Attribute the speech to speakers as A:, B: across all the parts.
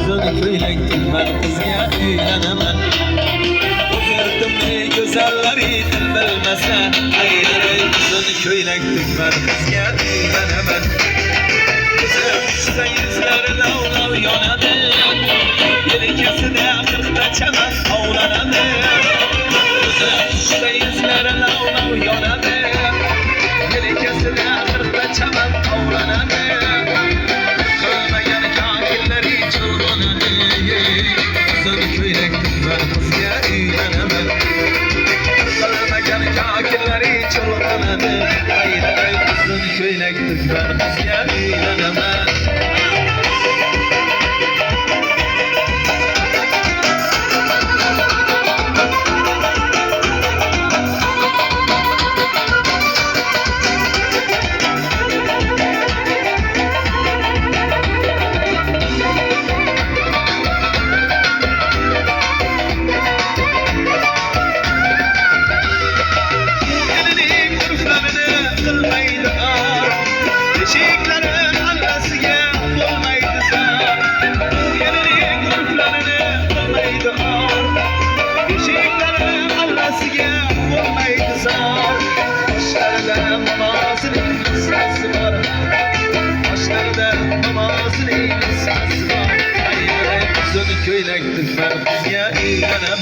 A: uzun ko'ylak tikman qizga uylanaman. O'zirtimni go'zallari til bilmasa, aylanay uzun ko'ylak tikman qizga uylanaman. Kuzim yuzlari lavlav yonadi, yelkasida qirqta chaman ovlanadi. Kuzim yuzlari lavlav yonadi, yelkasida qirqta chaman ovlanadi. Qilmagan kokillari chulg'unadi, uzun ko'ylak tikman qizga uylanaman. Qilmagan kokillari chulg'unadi, aylanay uzun ko'ylak tikman qizga uylanaman. Ko'ylak tikman qizga uylanaman.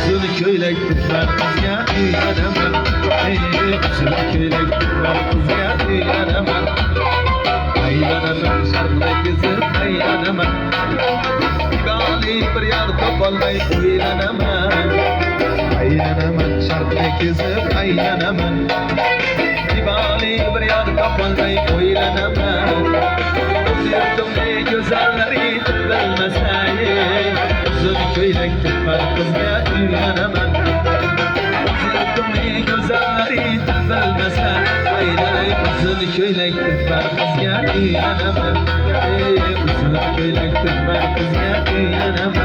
A: Uzun ko'ylak tikman qizga uylanaman. Uzun ko'ylak tikman qizga uylanaman. Uzun ko'ylak tikman qizga uylanaman. Aylanaman sharqqa kezib aylanaman. Ibali bir yor topolmay o'ylanaman. Aylanaman sharqqa kezib aylanaman. Ibali bir yor topolmay o'ylanaman. O'zimni go'zallari bilmasa, uzun ko'ylak tikman qizga uylanaman. O'zimni go'zallari bilmasa, aylanay uzun ko'ylak tikman qizga uylanaman. Uzun ko'ylak tikman qizga uylanaman.